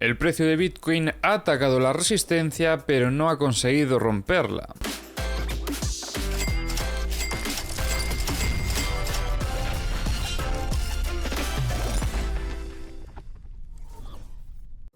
El precio de Bitcoin ha atacado la resistencia, pero no ha conseguido romperla.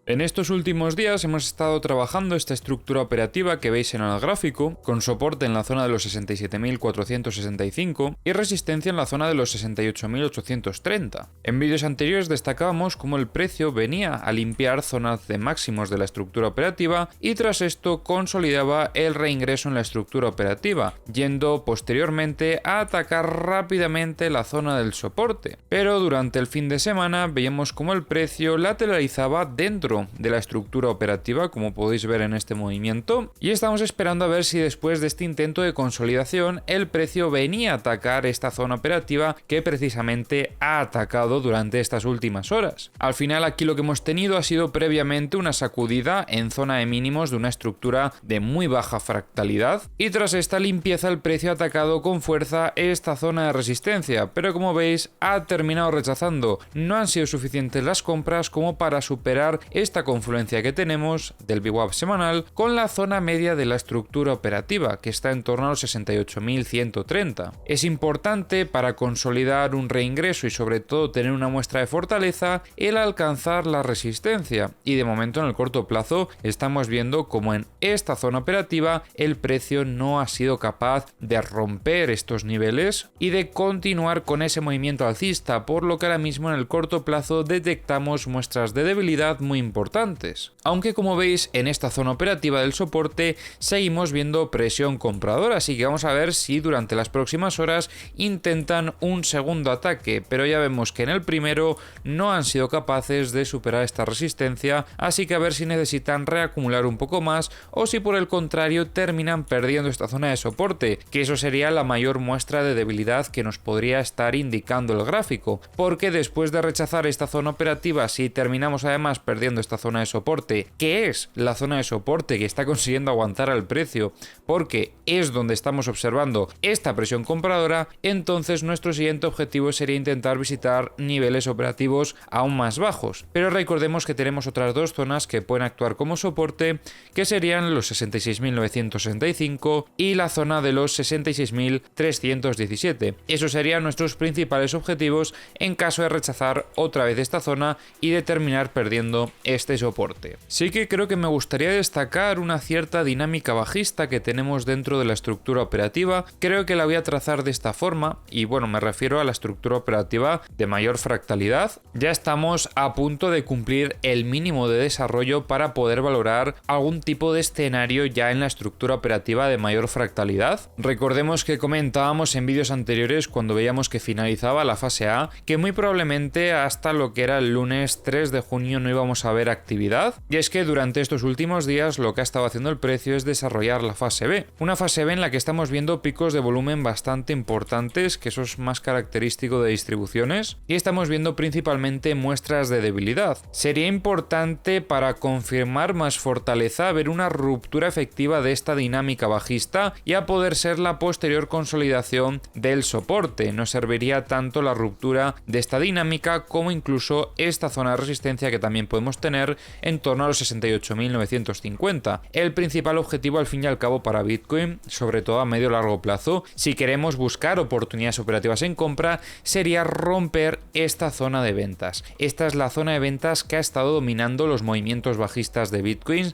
En estos últimos días hemos estado trabajando esta estructura operativa que veis en el gráfico, con soporte en la zona de los 67.465 y resistencia en la zona de los 68.830. En vídeos anteriores destacábamos cómo el precio venía a limpiar zonas de máximos de la estructura operativa y tras esto consolidaba el reingreso en la estructura operativa, yendo posteriormente a atacar rápidamente la zona del soporte. Pero durante el fin de semana veíamos cómo el precio lateralizaba dentro de la estructura operativa, como podéis ver en este movimiento, y estamos esperando a ver si después de este intento de consolidación el precio venía a atacar esta zona operativa que precisamente ha atacado durante estas últimas horas. Al final aquí lo que hemos tenido ha sido previamente una sacudida en zona de mínimos de una estructura de muy baja fractalidad y tras esta limpieza el precio ha atacado con fuerza esta zona de resistencia, pero como veis ha terminado rechazando. No han sido suficientes las compras como para superar esta confluencia que tenemos del VWAP semanal con la zona media de la estructura operativa, que está en torno a los 68.130. Es importante para consolidar un reingreso y sobre todo tener una muestra de fortaleza el alcanzar la resistencia, y de momento en el corto plazo estamos viendo como en esta zona operativa el precio no ha sido capaz de romper estos niveles y de continuar con ese movimiento alcista, por lo que ahora mismo en el corto plazo detectamos muestras de debilidad muy importantes. Aunque como veis en esta zona operativa del soporte seguimos viendo presión compradora, así que vamos a ver si durante las próximas horas intentan un segundo ataque, pero ya vemos que en el primero no han sido capaces de superar esta resistencia, así que a ver si necesitan reacumular un poco más o si por el contrario terminan perdiendo esta zona de soporte, que eso sería la mayor muestra de debilidad que nos podría estar indicando el gráfico, porque después de rechazar esta zona operativa, si terminamos además perdiendo esta zona de soporte, que es la zona de soporte que está consiguiendo aguantar al precio porque es donde estamos observando esta presión compradora, entonces nuestro siguiente objetivo sería intentar visitar niveles operativos aún más bajos. Pero recordemos que tenemos otras dos zonas que pueden actuar como soporte, que serían los 66.965 y la zona de los 66.317. Esos serían nuestros principales objetivos en caso de rechazar otra vez esta zona y de terminar perdiendo este soporte. Sí que creo que me gustaría destacar una cierta dinámica bajista que tenemos dentro de la estructura operativa. Creo que la voy a trazar de esta forma y bueno, me refiero a la estructura operativa de mayor fractalidad. Ya estamos a punto de cumplir el mínimo de desarrollo para poder valorar algún tipo de escenario ya en la estructura operativa de mayor fractalidad. Recordemos que comentábamos en vídeos anteriores cuando veíamos que finalizaba la fase A que muy probablemente hasta lo que era el lunes 3 de junio no íbamos a ver actividad, y es que durante estos últimos días lo que ha estado haciendo el precio es desarrollar la fase B, una fase B en la que estamos viendo picos de volumen bastante importantes, que eso es más característico de distribuciones, y estamos viendo principalmente muestras de debilidad. Sería importante para confirmar más fortaleza ver una ruptura efectiva de esta dinámica bajista y a poder ser la posterior consolidación del soporte. Nos serviría tanto la ruptura de esta dinámica como incluso esta zona de resistencia que también podemos tener en torno a los 68.950. El principal objetivo al fin y al cabo para Bitcoin, sobre todo a medio largo plazo, si queremos buscar oportunidades operativas en compra, sería romper esta zona de ventas. Esta es la zona de ventas que ha estado dominando los movimientos bajistas de Bitcoin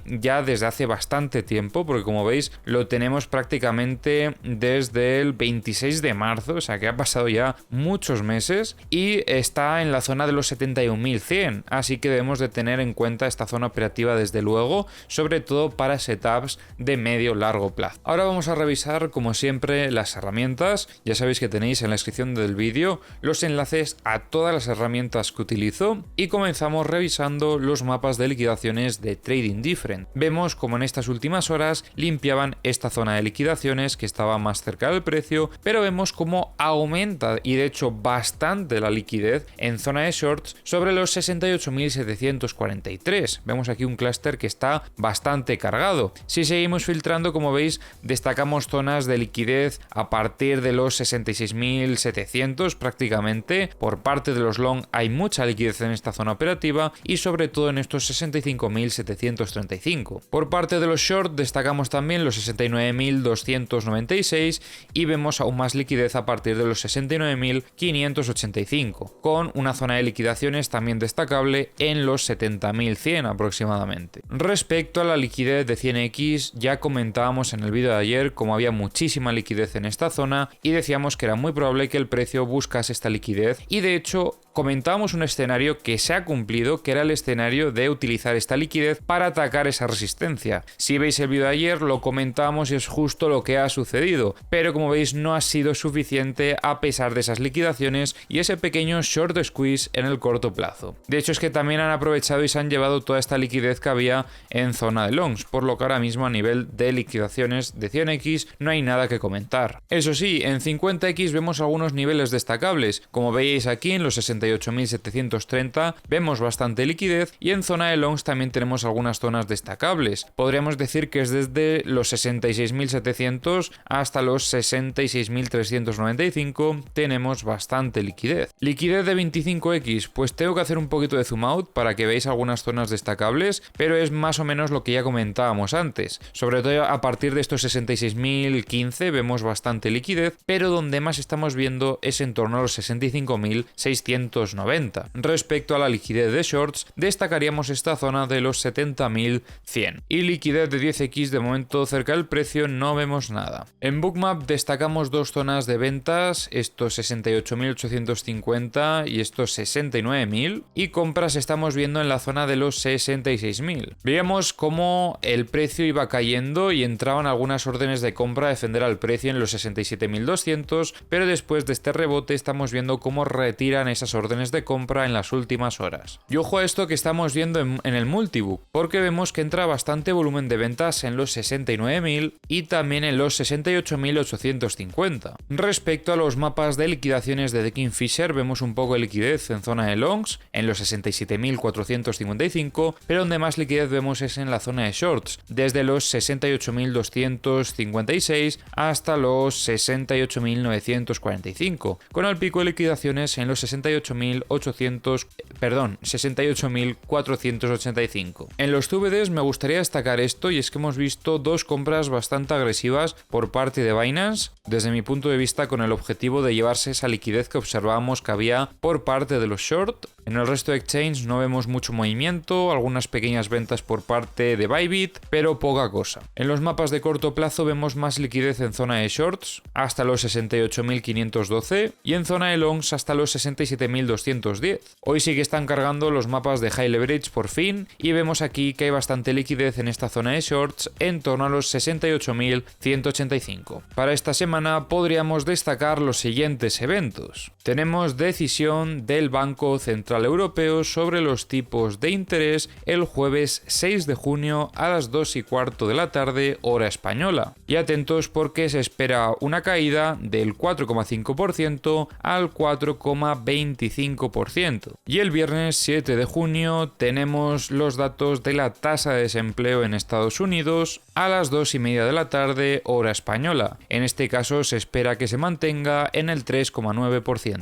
ya desde hace bastante tiempo, porque como veis lo tenemos prácticamente desde el 26 de marzo, o sea que ha pasado ya muchos meses y está en la zona de los 71.100, así que debemos de tener en cuenta esta zona operativa desde luego, sobre todo para setups de medio largo plazo. Ahora vamos a revisar como siempre las herramientas. Ya sabéis que tenéis en la descripción del vídeo los enlaces a todas las herramientas que utilizo y comenzamos revisando los mapas de liquidaciones de Trading Different. Vemos como en estas últimas horas limpiaban esta zona de liquidaciones que estaba más cerca del precio, pero vemos como aumenta y de hecho bastante la liquidez en zona de shorts sobre los 68.700 743. Vemos aquí un clúster que está bastante cargado. Si seguimos filtrando, como veis, destacamos zonas de liquidez a partir de los 66.700 prácticamente. Por parte de los long hay mucha liquidez en esta zona operativa y sobre todo en estos 65.735. Por parte de los short destacamos también los 69.296 y vemos aún más liquidez a partir de los 69.585, con una zona de liquidaciones también destacable en los 70.100 aproximadamente. Respecto a la liquidez de 100X, ya comentábamos en el vídeo de ayer como había muchísima liquidez en esta zona y decíamos que era muy probable que el precio buscase esta liquidez, y de hecho comentábamos un escenario que se ha cumplido, que era el escenario de utilizar esta liquidez para atacar esa resistencia. Si veis el vídeo de ayer lo comentamos y es justo lo que ha sucedido, pero como veis no ha sido suficiente a pesar de esas liquidaciones y ese pequeño short squeeze en el corto plazo. De hecho es que también han aprovechado y se han llevado toda esta liquidez que había en zona de longs, por lo que ahora mismo a nivel de liquidaciones de 100X no hay nada que comentar. Eso sí, en 50X vemos algunos niveles destacables, como veis aquí en los 68.730 vemos bastante liquidez y en zona de longs también tenemos algunas zonas destacables. Podríamos decir que es desde los 66.700 hasta los 66.395 tenemos bastante liquidez. Liquidez de 25X, pues tengo que hacer un poquito de zoom out para que veáis algunas zonas destacables, pero es más o menos lo que ya comentábamos antes. Sobre todo a partir de estos 66.015 vemos bastante liquidez, pero donde más estamos viendo es en torno a los 65.690. Respecto a la liquidez de shorts, destacaríamos esta zona de los 70.100. Y liquidez de 10X de momento cerca del precio no vemos nada. En Bookmap destacamos dos zonas de ventas, estos 68.850 y estos 69.000, y compras estamos viendo en la zona de los 66.000. Veíamos cómo el precio iba cayendo y entraban algunas órdenes de compra a defender al precio en los 67.200, pero después de este rebote estamos viendo cómo retiran esas órdenes de compra en las últimas horas. Y ojo a esto que estamos viendo en el multibook, porque vemos que entra bastante volumen de ventas en los 69.000 y también en los 68.850. Respecto a los mapas de liquidaciones de The Kingfisher, vemos un poco de liquidez en zona de longs, en los 67.455, pero donde más liquidez vemos es en la zona de shorts, desde los 68.256 hasta los 68.945, con el pico de liquidaciones en los 68.485. En los CVDs me gustaría destacar esto, y es que hemos visto dos compras bastante agresivas por parte de Binance, desde mi punto de vista con el objetivo de llevarse esa liquidez que observábamos que había por parte de los short. En el resto de exchange no vemos mucho movimiento, algunas pequeñas ventas por parte de Bybit, pero poca cosa. En los mapas de corto plazo vemos más liquidez en zona de shorts, hasta los 68.512, y en zona de longs hasta los 67.210. Hoy sí que están cargando los mapas de high leverage por fin, y vemos aquí que hay bastante liquidez en esta zona de shorts en torno a los 68.185. Para esta semana podríamos destacar los siguientes eventos. Tenemos decisión del Banco Central Europeo sobre los tipos de interés el jueves 6 de junio a las 2:15 de la tarde, hora española. Y atentos porque se espera una caída del 4,5% al 4,25%. Y el viernes 7 de junio tenemos los datos de la tasa de desempleo en Estados Unidos a las 2:30 de la tarde, hora española. En este caso se espera que se mantenga en el 3,9%.